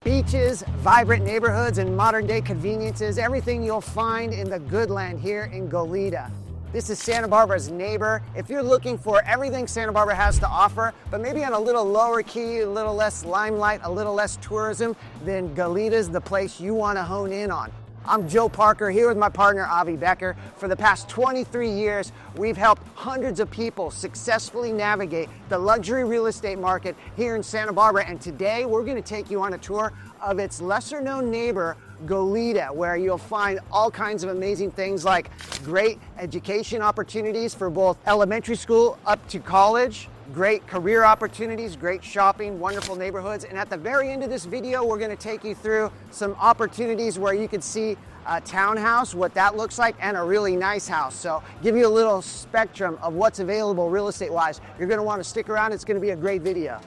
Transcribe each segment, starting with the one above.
Beaches, vibrant neighborhoods, and modern-day conveniences, everything you'll find in the good land here in Goleta. This is Santa Barbara's neighbor. If you're looking for everything Santa Barbara has to offer, but maybe on a little lower key, a little less limelight, a little less tourism, then Goleta's the place you want to hone in on. I'm Joe Parker here with my partner Avi Becker. For the past 23 years, we've helped hundreds of people successfully navigate the luxury real estate market here in Santa Barbara. And today we're going to take you on a tour of its lesser known neighbor, Goleta, where you'll find all kinds of amazing things like great education opportunities for both elementary school up to college, great career opportunities, great shopping, wonderful neighborhoods. And at the very end of this video, we're going to take you through some opportunities where you can see a townhouse, what that looks like, and a really nice house. So give you a little spectrum of what's available real estate wise. You're going to want to stick around. It's going to be a great video.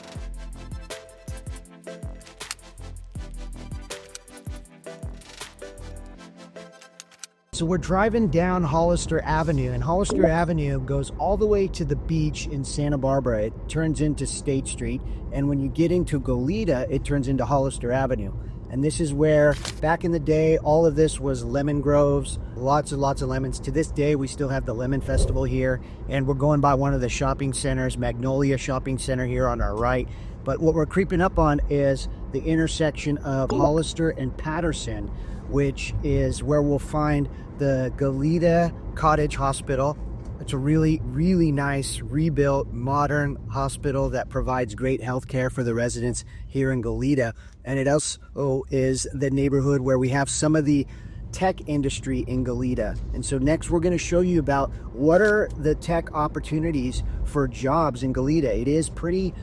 So we're driving down Hollister Avenue, and Hollister Avenue goes all the way to the beach in Santa Barbara. It turns into State Street, and when you get into Goleta, it turns into Hollister Avenue. And this is where, back in the day, all of this was lemon groves, lots and lots of lemons. To this day, we still have the Lemon Festival here, and we're going by one of the shopping centers, Magnolia Shopping Center here on our right. But what we're creeping up on is the intersection of Hollister and Patterson, which is where we'll find the Goleta Cottage Hospital. It's a really, really nice, rebuilt, modern hospital that provides great health care for the residents here in Goleta. And it also is the neighborhood where we have some of the tech industry in Goleta. And so next we're going to show you about what are the tech opportunities for jobs in Goleta. It is pretty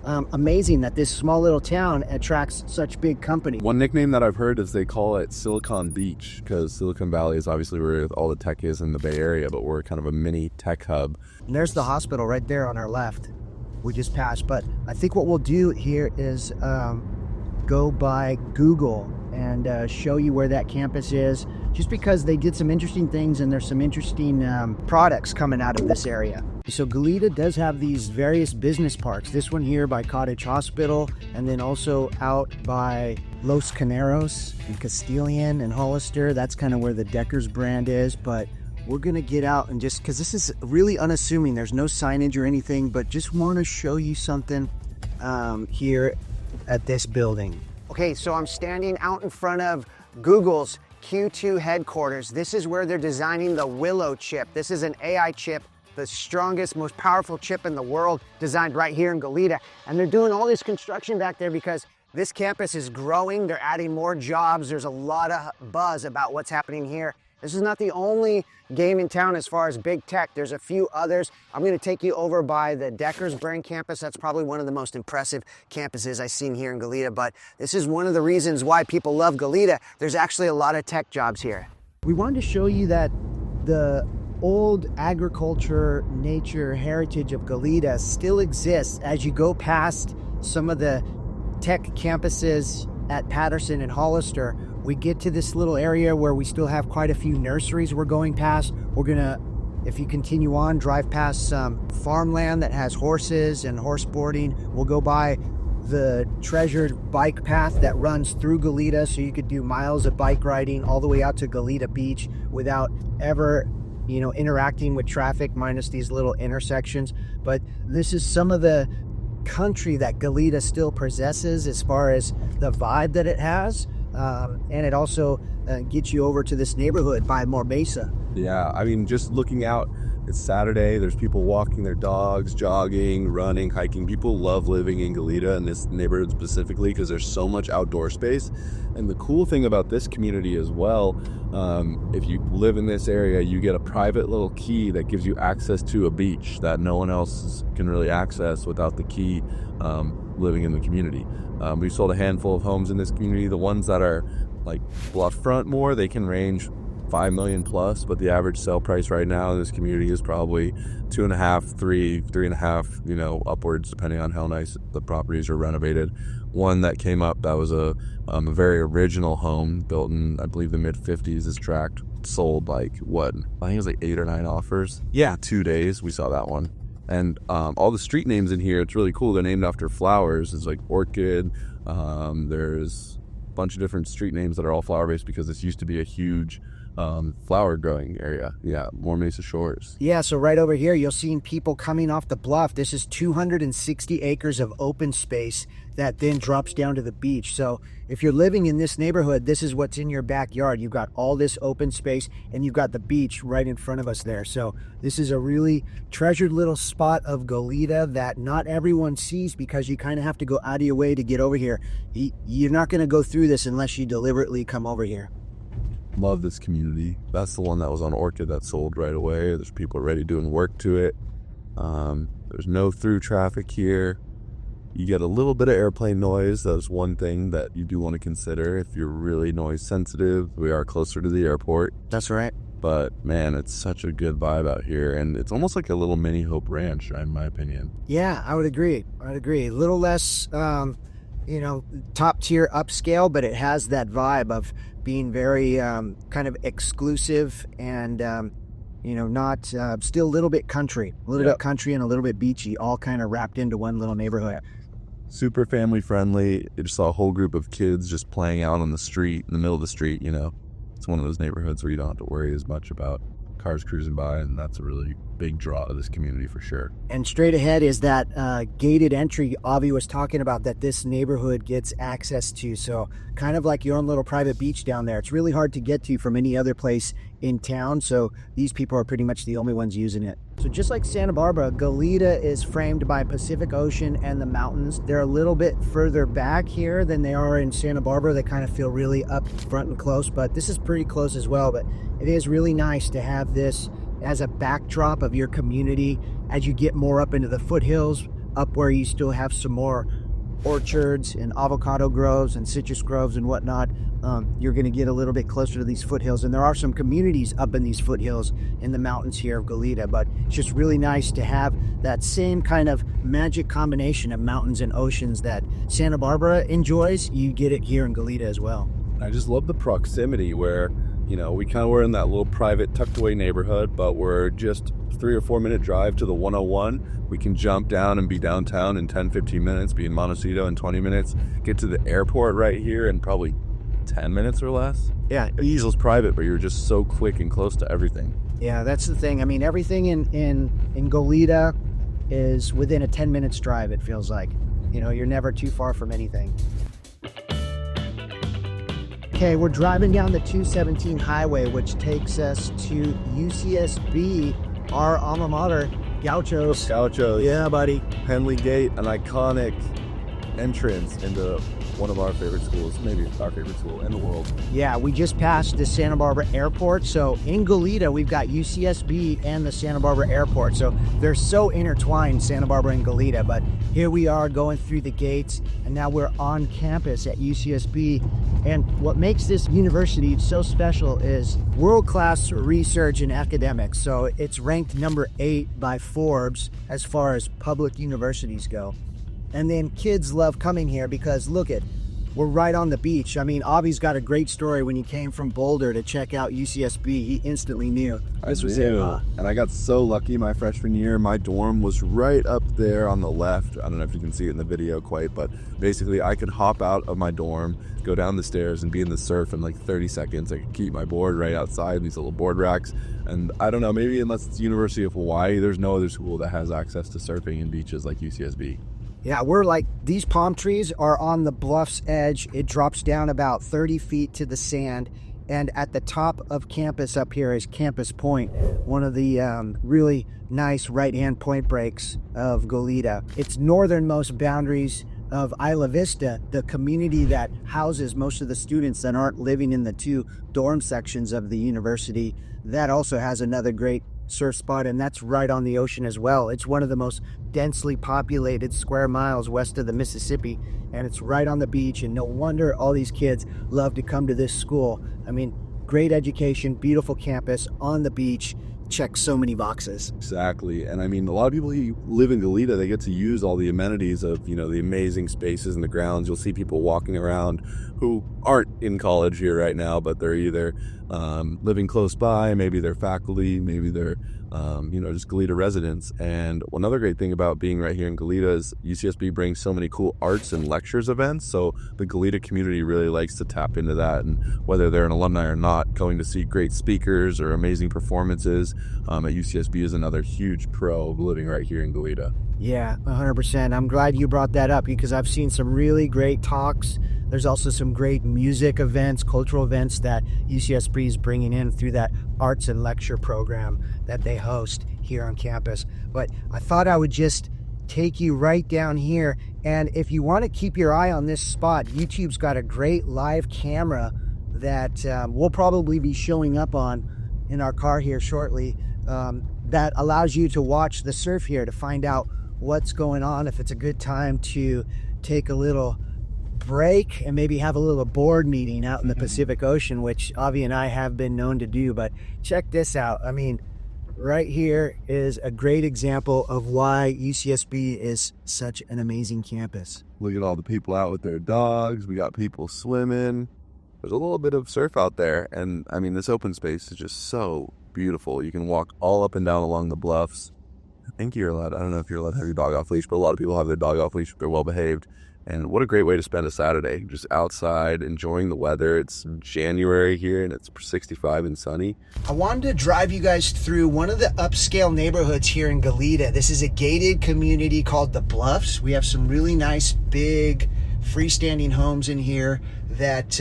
amazing that this small little town attracts such big company. One nickname that I've heard is they call it Silicon Beach, because Silicon Valley is obviously where all the tech is in the Bay Area, but we're kind of a mini tech hub. And there's the hospital right there on our left. We just passed, but I think what we'll do here is go by Google and show you where that campus is, just because they did some interesting things and there's some interesting products coming out of this area. So Goleta does have these various business parks. This one here by Cottage Hospital, and then also out by Los Caneros and Castilian and Hollister. That's kind of where the Deckers brand is, but we're gonna get out and just, because this is really unassuming, there's no signage or anything, but just want to show you something here at this building. Okay, so I'm standing out in front of Google's Q2 headquarters. This is where they're designing the Willow chip. This is an AI chip, the strongest, most powerful chip in the world, designed right here in Goleta. And they're doing all this construction back there because this campus is growing. They're adding more jobs. There's a lot of buzz about what's happening here. This is not the only game in town as far as big tech. There's a few others. I'm going to take you over by the Deckers brand campus. That's probably one of the most impressive campuses I've seen here in Goleta, but this is one of the reasons why people love Goleta. There's actually a lot of tech jobs here. We wanted to show you that the old agriculture, nature, heritage of Goleta still exists as you go past some of the tech campuses at Patterson and Hollister. We get to this little area where we still have quite a few nurseries we're going past. We're gonna, if you continue on, drive past some farmland that has horses and horse boarding. We'll go by the treasured bike path that runs through Goleta, so you could do miles of bike riding all the way out to Goleta Beach without ever, interacting with traffic, minus these little intersections. But this is some of the country that Goleta still possesses as far as the vibe that it has. And it also gets you over to this neighborhood by Mesa. Yeah, I mean, just looking out, it's Saturday, there's people walking their dogs, jogging, running, hiking. People love living in Goleta, in this neighborhood specifically, because there's so much outdoor space. And the cool thing about this community as well, if you live in this area, you get a private little key that gives you access to a beach that no one else can really access without the key living in the community. We sold a handful of homes in this community. The ones that are like bluff front more, they can range 5 million plus, but the average sale price right now in this community is probably 2.5, 3.5, upwards, depending on how nice the properties are renovated. One that came up that was a very original home built in, I believe, the mid 50s is tracked, sold I think it was like 8 or 9 offers. Yeah, 2 days we saw that one. And all the street names in here, it's really cool. They're named after flowers. It's like orchid, There's a bunch of different street names that are all flower-based because this used to be a huge flower growing area. Yeah, more Mesa Shores. Yeah, so right over here, you'll see people coming off the bluff. This is 260 acres of open space that then drops down to the beach. So if you're living in this neighborhood, this is what's in your backyard. You've got all this open space and you've got the beach right in front of us there. So this is a really treasured little spot of Goleta that not everyone sees because you kind of have to go out of your way to get over here. You're not going to go through this unless you deliberately come over here. Love this community. That's the one that was on Orchid that sold right away. There's people already doing work to it. There's no through traffic here. You get a little bit of airplane noise. That's one thing that you do want to consider if you're really noise sensitive. We are closer to the airport. That's right. But man, it's such a good vibe out here, and it's almost like a little mini Hope Ranch, in my opinion. Yeah, I would agree. A little less, top tier upscale, but it has that vibe of being very kind of exclusive and not still a little bit country, bit country and a little bit beachy, all kind of wrapped into one little neighborhood. Super family friendly. You just saw a whole group of kids just playing out on the street, in the middle of the street. It's one of those neighborhoods where you don't have to worry as much about cars cruising by, and that's a really big draw of this community for sure. And straight ahead is that gated entry Avi was talking about that this neighborhood gets access to. So kind of like your own little private beach down there. It's really hard to get to from any other place in town. So these people are pretty much the only ones using it. So just like Santa Barbara, Goleta is framed by Pacific Ocean and the mountains. They're a little bit further back here than they are in Santa Barbara. They kind of feel really up front and close, but this is pretty close as well. But it is really nice to have this as a backdrop of your community as you get more up into the foothills, up where you still have some more orchards and avocado groves and citrus groves and whatnot. You're going to get a little bit closer to these foothills, and there are some communities up in these foothills in the mountains here of Goleta, but it's just really nice to have that same kind of magic combination of mountains and oceans that Santa Barbara enjoys. You get it here in Goleta as well. I just love the proximity where we kind of were in that little private tucked away neighborhood, but we're just 3 or 4 minute drive to the 101. We can jump down and be downtown in 10-15 minutes, be in Montecito in 20 minutes, get to the airport right here in probably 10 minutes or less. Yeah. Easel's private, but you're just so quick and close to everything. Yeah, that's the thing. I mean, everything in Goleta is within a 10 minutes drive, it feels like. You're never too far from anything. Okay, we're driving down the 217 highway, which takes us to UCSB, our alma mater, Gauchos. Gauchos. Yeah, buddy. Henley Gate, an iconic entrance into one of our favorite schools, maybe our favorite school in the world. Yeah, we just passed the Santa Barbara Airport. So in Goleta, we've got UCSB and the Santa Barbara Airport. So they're so intertwined, Santa Barbara and Goleta. But here we are going through the gates, and now we're on campus at UCSB. And what makes this university so special is world-class research and academics. So it's ranked number 8 by Forbes as far as public universities go. And then kids love coming here because we're right on the beach. I mean, Avi's got a great story. When he came from Boulder to check out UCSB, he instantly knew this was it. And I got so lucky my freshman year. My dorm was right up there on the left. I don't know if you can see it in the video quite, but basically I could hop out of my dorm, go down the stairs and be in the surf in like 30 seconds. I could keep my board right outside, these little board racks. And I don't know, maybe unless it's the University of Hawaii, there's no other school that has access to surfing and beaches like UCSB. Yeah, these palm trees are on the bluff's edge. It drops down about 30 feet to the sand. And at the top of campus up here is Campus Point, one of the really nice right-hand point breaks of Goleta. Its northernmost boundaries of Isla Vista, the community that houses most of the students that aren't living in the 2 dorm sections of the university. That also has another great surf spot, and that's right on the ocean as well. It's one of the most densely populated square miles west of the Mississippi, and it's right on the beach, and no wonder all these kids love to come to this school. I mean, great education, beautiful campus, on the beach, checks so many boxes. Exactly. And I mean, a lot of people who live in Goleta, they get to use all the amenities of, the amazing spaces and the grounds. You'll see people walking around who aren't in college here right now, but they're either living close by, maybe they're faculty, maybe they're just Goleta residents. And another great thing about being right here in Goleta is UCSB brings so many cool arts and lectures events. So the Goleta community really likes to tap into that. And whether they're an alumni or not, going to see great speakers or amazing performances at UCSB is another huge pro of living right here in Goleta. Yeah, 100%. I'm glad you brought that up because I've seen some really great talks. There's also some great music events, cultural events that UCSB is bringing in through that arts and lecture program that they host here on campus. But I thought I would just take you right down here. And if you want to keep your eye on this spot, YouTube's got a great live camera that we'll probably be showing up on in our car here shortly that allows you to watch the surf here to find out what's going on, if it's a good time to take a little break and maybe have a little board meeting out in the Pacific Ocean, which Avi and I have been known to do. But check this out. I mean, right here is a great example of why UCSB is such an amazing campus. Look at all the people out with their dogs. We got people swimming. There's a little bit of surf out there. And I mean, this open space is just so beautiful. You can walk all up and down along the bluffs. I think you're allowed, I don't know if you're allowed to have your dog off leash, but a lot of people have their dog off leash if they're well behaved. And what a great way to spend a Saturday, just outside, enjoying the weather. It's January here and it's 65 and sunny. I wanted to drive you guys through one of the upscale neighborhoods here in Goleta. This is a gated community called The Bluffs. We have some really nice, big, freestanding homes in here that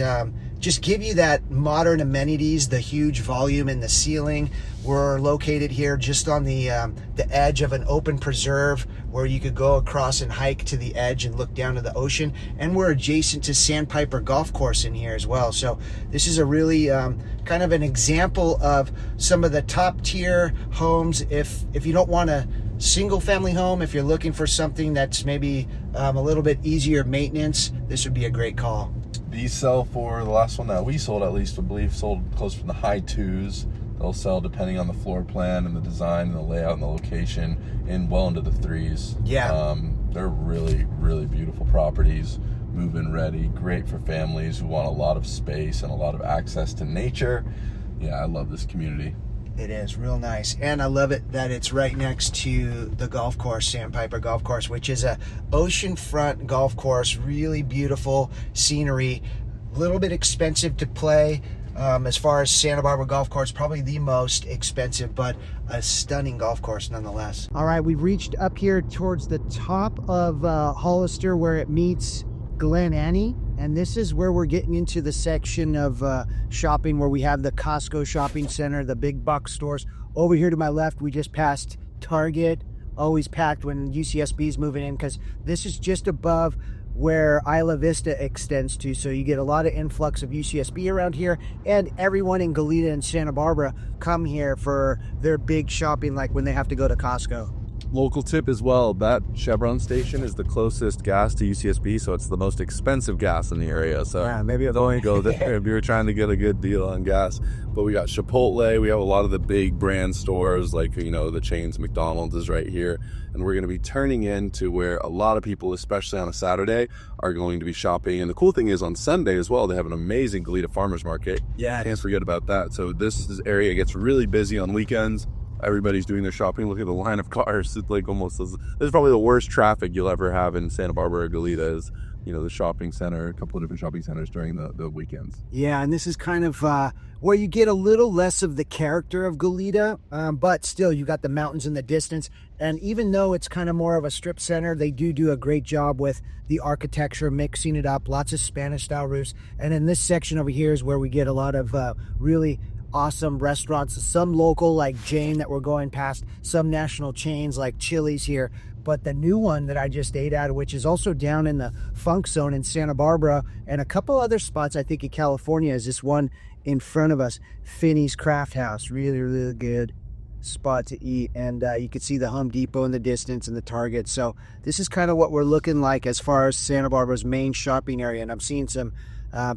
just give you that modern amenities, the huge volume in the ceiling. We're located here just on the edge of an open preserve where you could go across and hike to the edge and look down to the ocean. And we're adjacent to Sandpiper Golf Course in here as well. So this is a really kind of an example of some of the top tier homes. If you don't want a single family home, if you're looking for something that's maybe a little bit easier maintenance, this would be a great call. These sell for, the last one that we sold at least, I believe, sold close to the high twos. They'll sell depending on the floor plan and the design and the layout and the location in well into the threes. Yeah. They're really, really beautiful properties, move-in ready, great for families who want a lot of space and a lot of access to nature. Yeah, I love this community. It is real nice. And I love it that it's right next to the golf course, Sandpiper Golf Course, which is a oceanfront golf course, really beautiful scenery, a little bit expensive to play. As far as Santa Barbara Golf Course, probably the most expensive, but a stunning golf course nonetheless. All right, we've reached up here towards the top of Hollister where it meets Glen Annie, and this is where we're getting into the section of shopping where we have the Costco shopping center, the big box stores. Over here to my left, we just passed Target, always packed when UCSB is moving in, because this is just above where Isla Vista extends to, so you get a lot of influx of UCSB around here, and everyone in Goleta and Santa Barbara come here for their big shopping, like when they have to go to Costco. Local tip as well, that Chevron station is the closest gas to UCSB, so it's the most expensive gas in the area. So yeah, maybe don't go there if you're trying to get a good deal on gas. But we got Chipotle, we have a lot of the big brand stores, like, the chains. McDonald's is right here. And we're going to be turning into where a lot of people, especially on a Saturday, are going to be shopping. And the cool thing is on Sunday as well, they have an amazing Goleta Farmers Market. Yeah. Can't forget about that. So this area gets really busy on weekends. Everybody's doing their shopping. Look at the line of cars. It's like almost, this is probably the worst traffic you'll ever have in Santa Barbara or Goleta is, the shopping center, a couple of different shopping centers during the weekends. Yeah, and this is kind of where you get a little less of the character of Goleta, but still you got the mountains in the distance. And even though it's kind of more of a strip center, they do a great job with the architecture, mixing it up, lots of Spanish style roofs. And in this section over here is where we get a lot of really awesome restaurants, some local like Jane that we're going past, some national chains like Chili's here. But the new one that I just ate at, which is also down in the Funk Zone in Santa Barbara and a couple other spots, I think in California, is this one in front of us, Finney's Craft House. Really, really good spot to eat. And you could see the Home Depot in the distance and the Target. So this is kind of what we're looking like as far as Santa Barbara's main shopping area. And I'm seeing some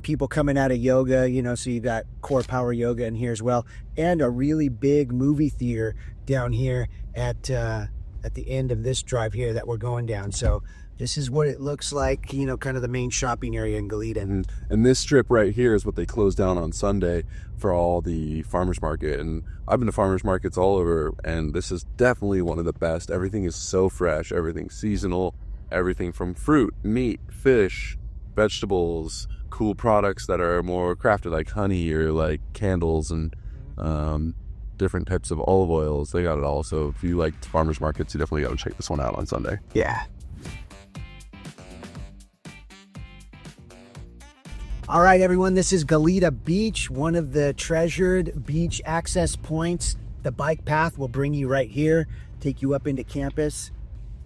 people coming out of yoga, so you got Core Power Yoga in here as well, and a really big movie theater down here at the end of this drive here that we're going down. So This is what it looks like, kind of the main shopping area in Goleta. And this strip right here is what they closed down on Sunday for all the farmers market. And I've been to farmers markets all over, and this is definitely one of the best. Everything is so fresh, everything's seasonal, everything from fruit, meat, fish, vegetables, cool products that are more crafted, like honey or like candles and different types of olive oils. They got it all. So if you like farmers markets, you definitely got to check this one out on Sunday. Yeah. All right, everyone, this is Goleta Beach, one of the treasured beach access points. The bike path will bring you right here, take you up into campus.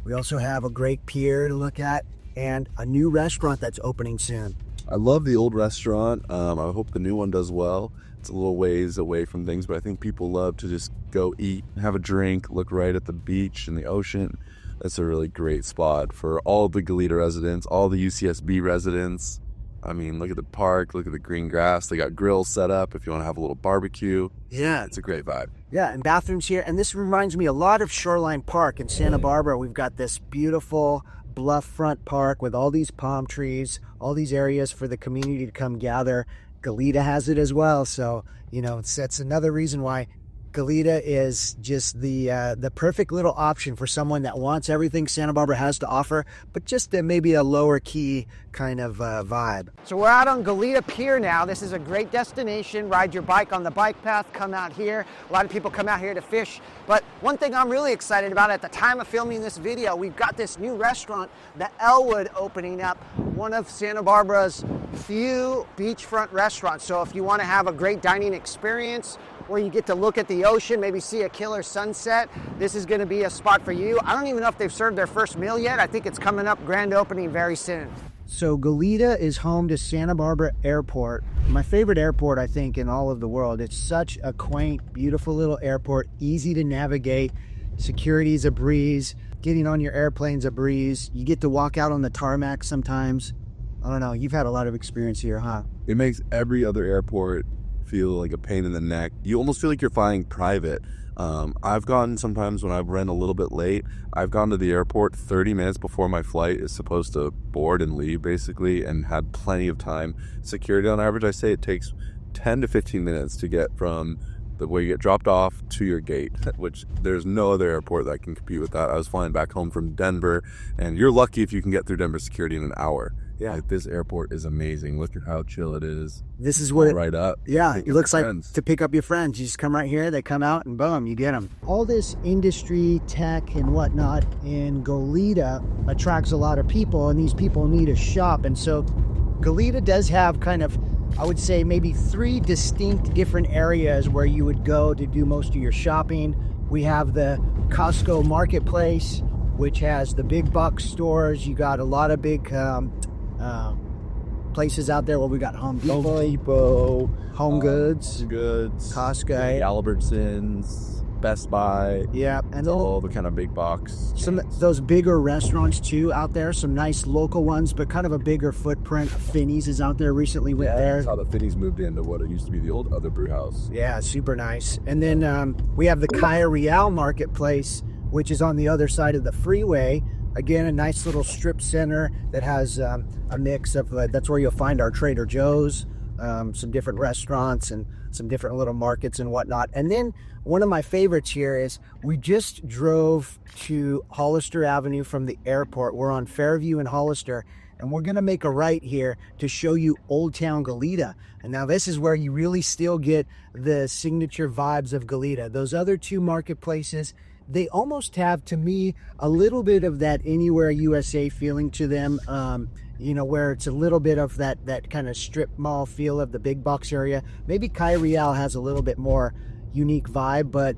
We also have a great pier to look at and a new restaurant that's opening soon. I love the old restaurant. I hope the new one does well. It's a little ways away from things, but I think people love to just go eat, have a drink, look right at the beach and the ocean. That's a really great spot for all the Goleta residents, all the UCSB residents. I mean, look at the park, look at the green grass. They got grills set up if you want to have a little barbecue. Yeah. It's a great vibe. Yeah, and bathrooms here. And this reminds me a lot of Shoreline Park in Santa Barbara. We've got this beautiful bluff front park with all these palm trees, all these areas for the community to come gather. Goleta has it as well. So, that's another reason why Goleta is just the perfect little option for someone that wants everything Santa Barbara has to offer, but just maybe a lower key kind of vibe. So we're out on Goleta Pier now. This is a great destination. Ride your bike on the bike path, come out here. A lot of people come out here to fish. But one thing I'm really excited about at the time of filming this video, we've got this new restaurant, the Elwood, opening up, one of Santa Barbara's few beachfront restaurants. So if you want to have a great dining experience, where you get to look at the ocean, maybe see a killer sunset, this is going to be a spot for you. I don't even know if they've served their first meal yet. I think it's coming up, grand opening very soon. So Goleta is home to Santa Barbara Airport. My favorite airport, I think, in all of the world. It's such a quaint, beautiful little airport, easy to navigate. Security's a breeze. Getting on your airplane's a breeze. You get to walk out on the tarmac sometimes. I don't know, you've had a lot of experience here, huh? It makes every other airport feel like a pain in the neck. You almost feel like you're flying private. I've gone sometimes when I've ran a little bit late. I've gone to the airport 30 minutes before my flight is supposed to board and leave, basically, and had plenty of time. Security on average, I say it takes 10 to 15 minutes to get from the way you get dropped off to your gate, which there's no other airport that can compete with that. I was flying back home from Denver, and you're lucky if you can get through Denver security in an hour. Yeah, like, this airport is amazing. Look at how chill it is. This is what right up. Yeah, it looks like to pick up your friends. You just come right here, they come out, and boom, you get them. All this industry, tech, and whatnot in Goleta attracts a lot of people, and these people need a shop. And so Goleta does have kind of, I would say, maybe 3 distinct different areas where you would go to do most of your shopping. We have the Costco Marketplace, which has the big box stores. You got a lot of big places out there where we got Home Depot, Home Goods, Costco, Albertsons, Best Buy. Yeah, and all the kind of big box. Some those bigger restaurants too out there. Some nice local ones, but kind of a bigger footprint. Finney's is out there recently. Went there. That's how the Finney's moved into what it used to be the old Other Brew House. Yeah, super nice. And then we have the Calle Real Marketplace, which is on the other side of the freeway. Again, a nice little strip center that has a mix of, that's where you'll find our Trader Joe's, some different restaurants and some different little markets and whatnot. And then one of my favorites here is we just drove to Hollister Avenue from the airport. We're on Fairview and Hollister, and we're going to make a right here to show you Old Town Goleta. And now this is where you really still get the signature vibes of Goleta. Those other 2 marketplaces, they almost have, to me, a little bit of that Anywhere USA feeling to them, where it's a little bit of that kind of strip mall feel of the big box area. Maybe Calle Real has a little bit more unique vibe, but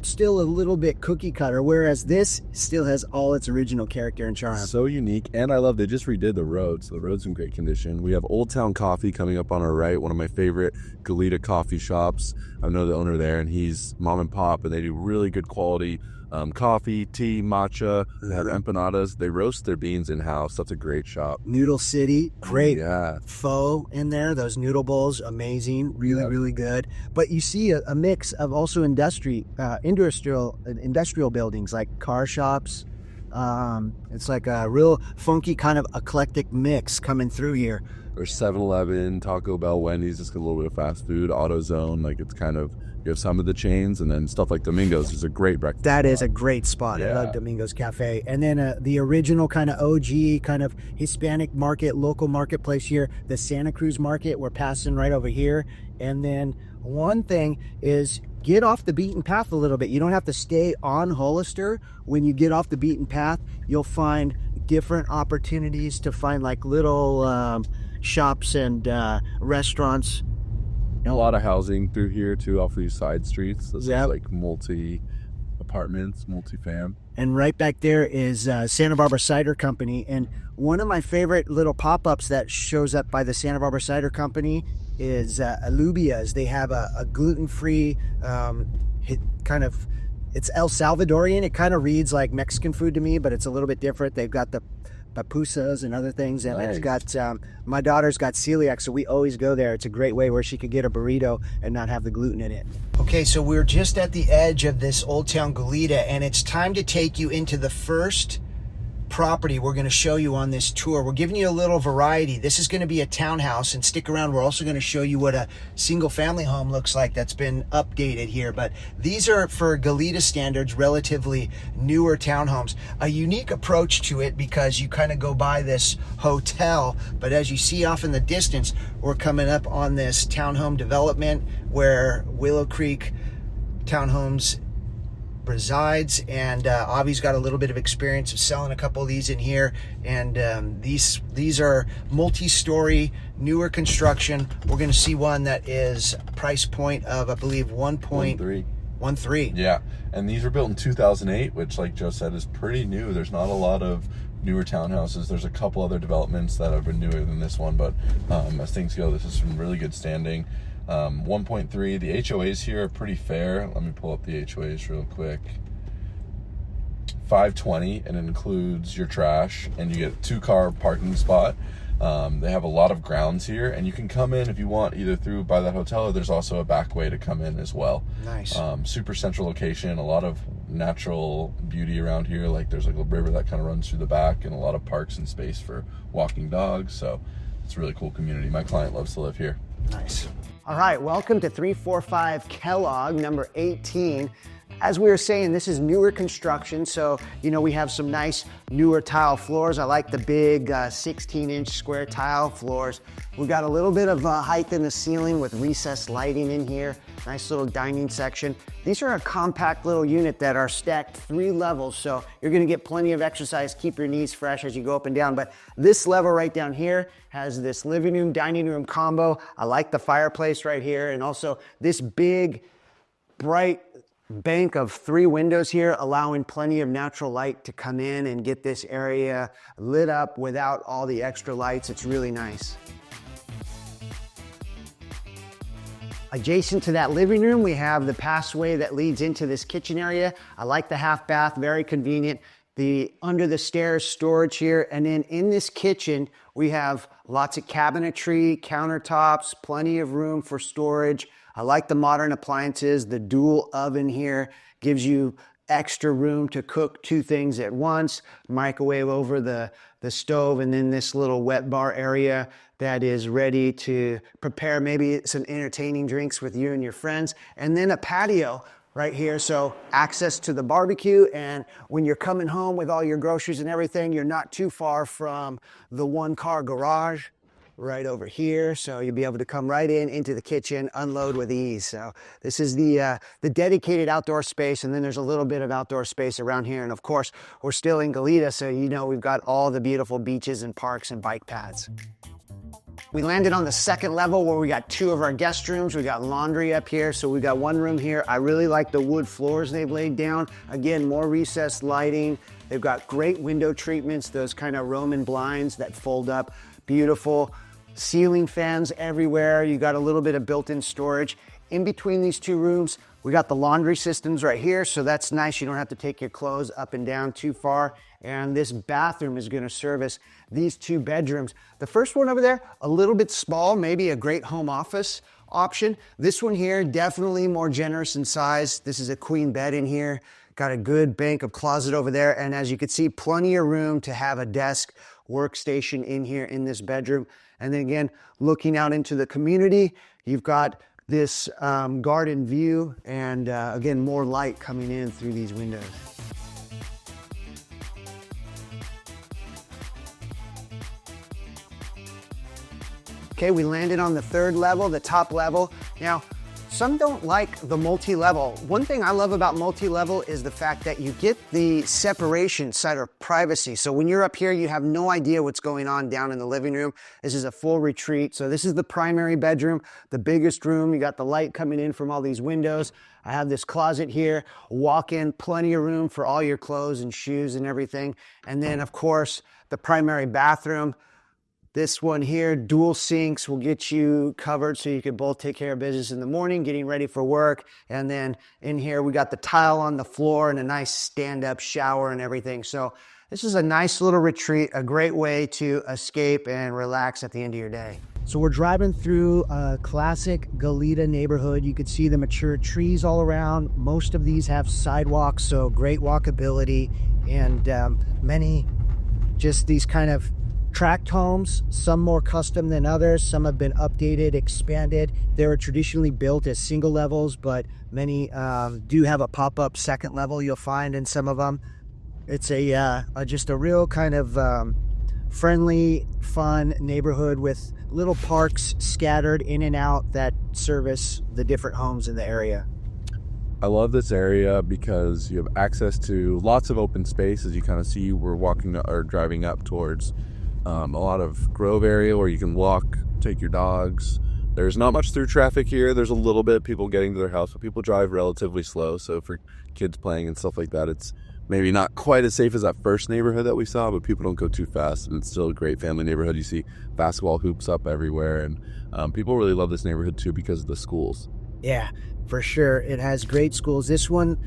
still a little bit cookie cutter, whereas this still has all its original character and charm. So unique, and I love they just redid the road, so the road's in great condition. We have Old Town Coffee coming up on our right, one of my favorite Goleta coffee shops. I know the owner there, and he's mom and pop, and they do really good quality coffee, tea, matcha. They have empanadas. They roast their beans in-house. That's a great shop. Noodle City, great. Yeah. Pho in there. Those noodle bowls, amazing. Really, really good. But you see a mix of also industrial buildings like car shops, It's like a real funky kind of eclectic mix coming through here. There's 7-Eleven, Taco Bell, Wendy's, just a little bit of fast food, AutoZone. Like, it's kind of, you have some of the chains, and then stuff like Domingo's is a great breakfast That spot. is a great spot. I Yeah. love Domingo's Cafe. And then the original kind of OG kind of Hispanic market, local marketplace here, the Santa Cruz market. We're passing right over here. And then one thing is get off the beaten path a little bit. You don't have to stay on Hollister. When you get off the beaten path, you'll find different opportunities to find like little shops and restaurants. A lot of housing through here too, off these side streets. This Yep. is like multi apartments, multi-fam. And right back there is Santa Barbara Cider Company. And one of my favorite little pop-ups that shows up by the Santa Barbara Cider Company is Alubias. They have a gluten-free kind of, it's El Salvadorian. It kind of reads like Mexican food to me, but it's a little bit different. They've got the pupusas and other things, and Nice. it's got my daughter's got celiac, so we always go there. It's a great way where she could get a burrito and not have the gluten in it. Okay, so we're just at the edge of this Old Town Goleta, and it's time to take you into the first property we're going to show you on this tour. We're giving you a little variety. This is going to be a townhouse, and stick around. We're also going to show you what a single family home looks like that's been updated here. But these are, for Goleta standards, relatively newer townhomes. A unique approach to it because you kind of go by this hotel, but as you see off in the distance, we're coming up on this townhome development where Willow Creek Townhomes resides, and Avi's got a little bit of experience of selling a couple of these in here, and these are multi-story, newer construction. We're going to see one that is price point of, I believe, 1.13. Yeah, and these were built in 2008, which, like Joe said, is pretty new. There's not a lot of newer townhouses. There's a couple other developments that have been newer than this one, but as things go, this is from really good standing. 1.3. The HOAs here are pretty fair. Let me pull up the HOAs real quick. $520, and it includes your trash, and you get a 2-car parking spot. They have a lot of grounds here, and you can come in if you want either through by that hotel, or there's also a back way to come in as well. Nice. Super central location, a lot of natural beauty around here. Like, there's like a river that kind of runs through the back, and a lot of parks and space for walking dogs. So it's a really cool community. My client loves to live here. Nice. All right, welcome to 345 Kellogg, number 18. As we were saying, this is newer construction, so we have some nice newer tile floors. I like the big 16-inch square tile floors. We've got a little bit of height in the ceiling with recessed lighting in here. Nice little dining section. These are a compact little unit that are stacked 3 levels, so you're gonna get plenty of exercise, keep your knees fresh as you go up and down. But this level right down here has this living room, dining room combo. I like the fireplace right here, and also this big, bright bank of 3 windows here, allowing plenty of natural light to come in and get this area lit up without all the extra lights. It's really nice. Adjacent to that living room, we have the passageway that leads into this kitchen area. I like the half bath, very convenient. The under the stairs storage here, and then in this kitchen, we have lots of cabinetry, countertops, plenty of room for storage. I like the modern appliances. The dual oven here gives you extra room to cook 2 things at once. Microwave over the stove, and then this little wet bar area that is ready to prepare maybe some entertaining drinks with you and your friends. And then a patio right here, so access to the barbecue, and when you're coming home with all your groceries and everything, you're not too far from the 1-car garage right over here, so you'll be able to come right into the kitchen, unload with ease. So this is the dedicated outdoor space, and then there's a little bit of outdoor space around here. And of course, we're still in Goleta, so we've got all the beautiful beaches and parks and bike paths. We landed on the 2nd level where we got 2 of our guest rooms. We got laundry up here, so we got 1 room here. I really like the wood floors they've laid down. Again, more recessed lighting. They've got great window treatments, those kind of Roman blinds that fold up. Beautiful ceiling fans everywhere. You got a little bit of built-in storage. In between these 2 rooms, we got the laundry systems right here, so that's nice. You don't have to take your clothes up and down too far. And this bathroom is going to service these 2 bedrooms. The first one over there, a little bit small, maybe a great home office option. This one here, definitely more generous in size. This is a queen bed in here. Got a good bank of closet over there. And as you can see, plenty of room to have a desk workstation in here in this bedroom. And then again, looking out into the community, you've got this garden view and again, more light coming in through these windows. Okay, we landed on the third level, the top level. Now, some don't like the multi-level. One thing I love about multi-level is the fact that you get the separation side of privacy. So when you're up here, you have no idea what's going on down in the living room. This is a full retreat. So this is the primary bedroom, the biggest room. You got the light coming in from all these windows. I have this closet here, walk in, plenty of room for all your clothes and shoes and everything. And then of course, the primary bathroom. This one here, dual sinks, will get you covered so you can both take care of business in the morning, getting ready for work. And then in here, we got the tile on the floor and a nice stand-up shower and everything. So this is a nice little retreat, a great way to escape and relax at the end of your day. So we're driving through a classic Goleta neighborhood. You can see the mature trees all around. Most of these have sidewalks, so great walkability, and many just these kind of tract homes, some more custom than others. Some have been updated, expanded. They were traditionally built as single levels, but many do have a pop-up second level you'll find in some of them. It's just a real kind of friendly, fun neighborhood with little parks scattered in and out that service the different homes in the area. I love this area because you have access to lots of open space. As you kind of see, we're walking or driving up towards a lot of grove area where you can walk, take your dogs. There's not much through traffic here. There's a little bit people getting to their house, but people drive relatively slow. So for kids playing and stuff like that, it's maybe not quite as safe as that first neighborhood that we saw, but people don't go too fast, and it's still a great family neighborhood. You see basketball hoops up everywhere, and people really love this neighborhood too because of the schools. Yeah, for sure. It has great schools. This one,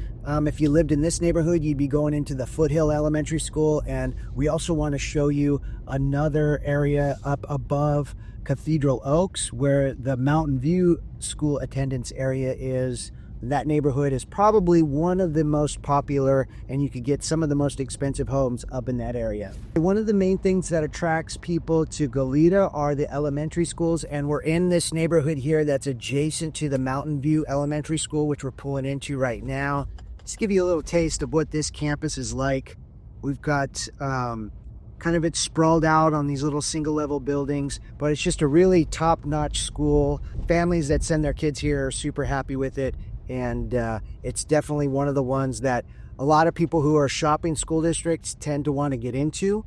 if you lived in this neighborhood, you'd be going into the Foothill Elementary School. And we also want to show you another area up above Cathedral Oaks where the Mountain View school attendance area is. That neighborhood is probably one of the most popular, and you could get some of the most expensive homes up in that area. One of the main things that attracts people to Goleta are the elementary schools, and we're in this neighborhood here that's adjacent to the Mountain View Elementary School, which we're pulling into right now. Just to give you a little taste of what this campus is like. We've got kind of it's sprawled out on these little single level buildings, but it's just a really top-notch school. Families that send their kids here are super happy with it. And it's definitely one of the ones that a lot of people who are shopping school districts tend to want to get into,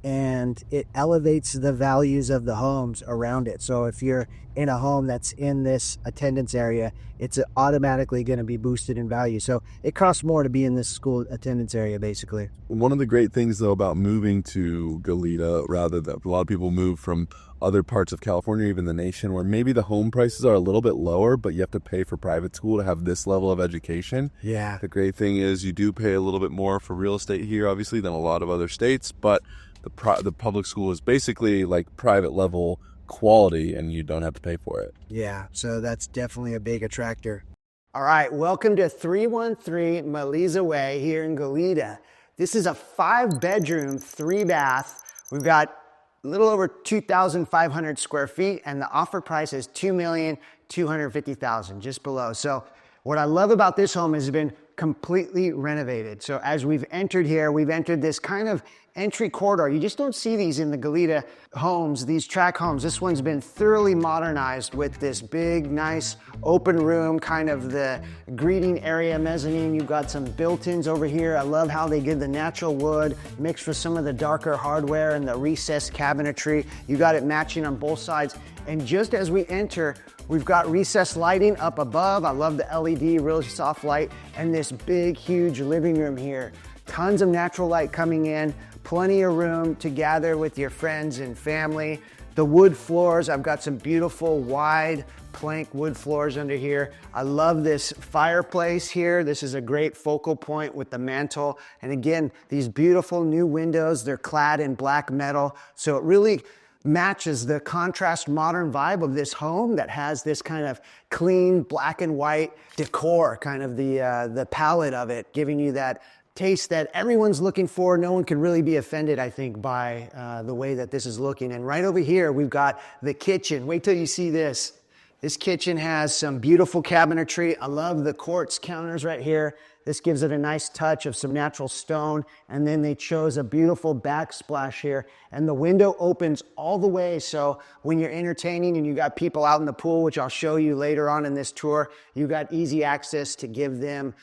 and it elevates the values of the homes around it. So if you're in a home that's in this attendance area, it's automatically going to be boosted in value. So it costs more to be in this school attendance area, basically. One of the great things, though, about moving to Goleta, rather that a lot of people move from other parts of California, even the nation, where maybe the home prices are a little bit lower, but you have to pay for private school to have this level of education. Yeah. The great thing is you do pay a little bit more for real estate here, obviously, than a lot of other states, but the public school is basically like private level quality, and you don't have to pay for it. Yeah, so that's definitely a big attractor. All right, welcome to 313 Melisa Way here in Goleta. This is a 5-bedroom, 3-bath. We've got a little over 2,500 square feet, and the offer price is $2,250,000, just below. So what I love about this home is it's been completely renovated. So as we've entered here, we've entered this kind of entry corridor. You just don't see these in the Goleta homes, these tract homes. This one's been thoroughly modernized with this big, nice open room, kind of the greeting area mezzanine. You've got some built-ins over here. I love how they did the natural wood mixed with some of the darker hardware and the recessed cabinetry. You got it matching on both sides. And just as we enter, we've got recessed lighting up above. I love the LED, really soft light, and this big, huge living room here. Tons of natural light coming in, plenty of room to gather with your friends and family. The wood floors, I've got some beautiful wide plank wood floors under here. I love this fireplace here. This is a great focal point with the mantle. And again, these beautiful new windows, they're clad in black metal. So it really matches the contrast modern vibe of this home that has this kind of clean black and white decor, kind of the palette of it, giving you that taste that everyone's looking for. No one can really be offended, I think, by the way that this is looking. And right over here, we've got the kitchen. Wait till you see this. This kitchen has some beautiful cabinetry. I love the quartz counters right here. This gives it a nice touch of some natural stone. And then they chose a beautiful backsplash here. And the window opens all the way. So when you're entertaining and you got people out in the pool, which I'll show you later on in this tour, you got easy access to give them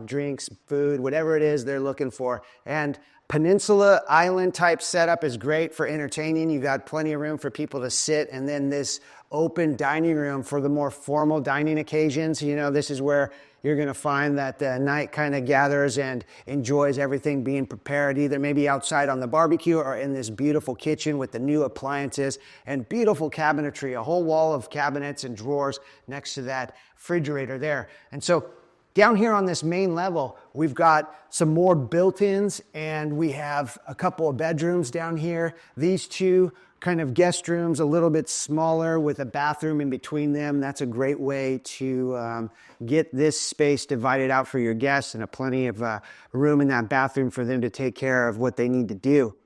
drinks, food, whatever it is they're looking for. And peninsula island type setup is great for entertaining. You got plenty of room for people to sit, and then this open dining room for the more formal dining occasions. You know, this is where you're going to find that the night kind of gathers and enjoys everything being prepared, either maybe outside on the barbecue or in this beautiful kitchen with the new appliances and beautiful cabinetry, a whole wall of cabinets and drawers next to that refrigerator there. And so down here on this main level, we've got some more built-ins, and we have a couple of bedrooms down here. These two kind of guest rooms, a little bit smaller with a bathroom in between them. That's a great way to get this space divided out for your guests, and plenty of room in that bathroom for them to take care of what they need to do.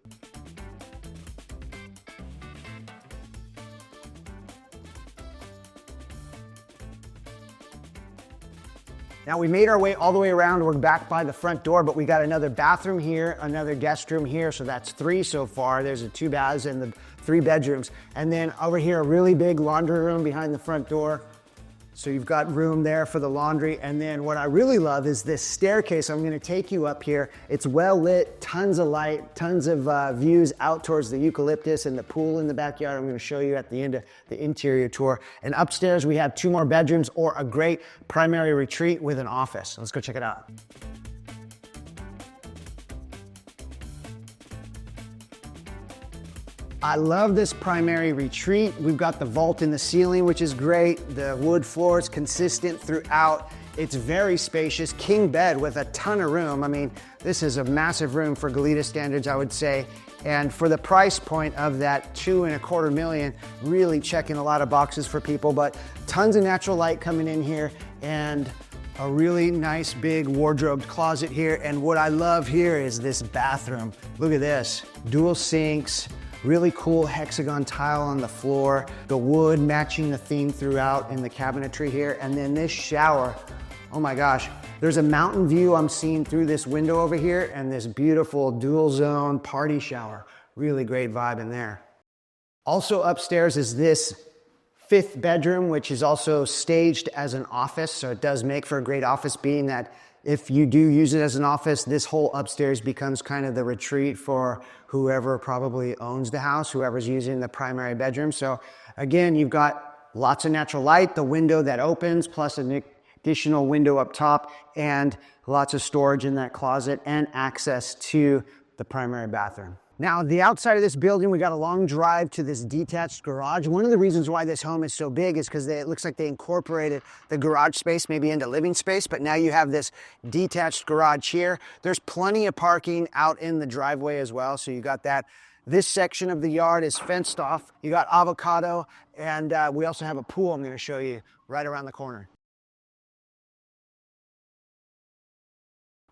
Now we made our way all the way around. We're back by the front door, but we got another bathroom here, another guest room here. So that's 3 so far. There's the 2 baths and the 3 bedrooms. And then over here, a really big laundry room behind the front door. So you've got room there for the laundry. And then what I really love is this staircase. I'm gonna take you up here. It's well lit, tons of light, tons of views out towards the eucalyptus and the pool in the backyard. I'm gonna show you at the end of the interior tour. And upstairs we have 2 more bedrooms or a great primary retreat with an office. Let's go check it out. I love this primary retreat. We've got the vault in the ceiling, which is great. The wood floor is consistent throughout. It's very spacious, king bed with a ton of room. I mean, this is a massive room for Goleta standards, I would say. And for the price point of that $2.25 million, really checking a lot of boxes for people, but tons of natural light coming in here and a really nice big wardrobe closet here. And what I love here is this bathroom. Look at this, dual sinks, really cool hexagon tile on the floor, the wood matching the theme throughout in the cabinetry here. And then this shower, oh my gosh, there's a mountain view I'm seeing through this window over here, and this beautiful dual zone party shower. Really great vibe in there. Also upstairs is this 5th bedroom, which is also staged as an office. So it does make for a great office, being that if you do use it as an office, this whole upstairs becomes kind of the retreat for whoever probably owns the house, whoever's using the primary bedroom. So again, you've got lots of natural light, the window that opens, plus an additional window up top, and lots of storage in that closet and access to the primary bathroom. Now, the outside of this building, we got a long drive to this detached garage. One of the reasons why this home is so big is because it looks like they incorporated the garage space maybe into living space, but now you have this detached garage here. There's plenty of parking out in the driveway as well, so you got that. This section of the yard is fenced off. You got avocado, and we also have a pool I'm gonna show you right around the corner.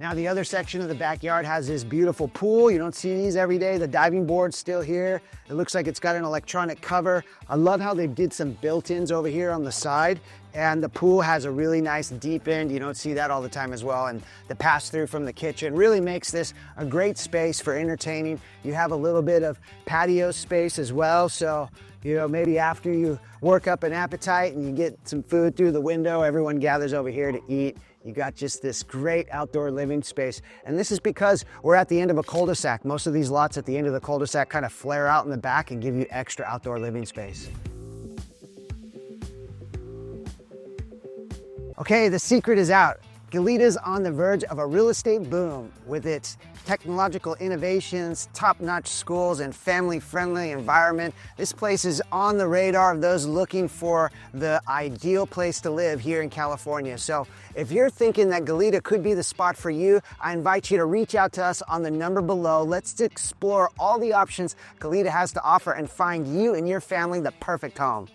Now the other section of the backyard has this beautiful pool. You don't see these every day. The diving board's still here. It looks like it's got an electronic cover. I love how they did some built-ins over here on the side. And the pool has a really nice deep end. You don't see that all the time as well. And the pass-through from the kitchen really makes this a great space for entertaining. You have a little bit of patio space as well. So, you know, maybe after you work up an appetite and you get some food through the window, everyone gathers over here to eat. You got just this great outdoor living space. And this is because we're at the end of a cul-de-sac. Most of these lots at the end of the cul-de-sac kind of flare out in the back and give you extra outdoor living space. Okay, the secret is out. Goleta's on the verge of a real estate boom with its technological innovations, top-notch schools, and family-friendly environment. This place is on the radar of those looking for the ideal place to live here in California. So if you're thinking that Goleta could be the spot for you, I invite you to reach out to us on the number below. Let's explore all the options Goleta has to offer and find you and your family the perfect home.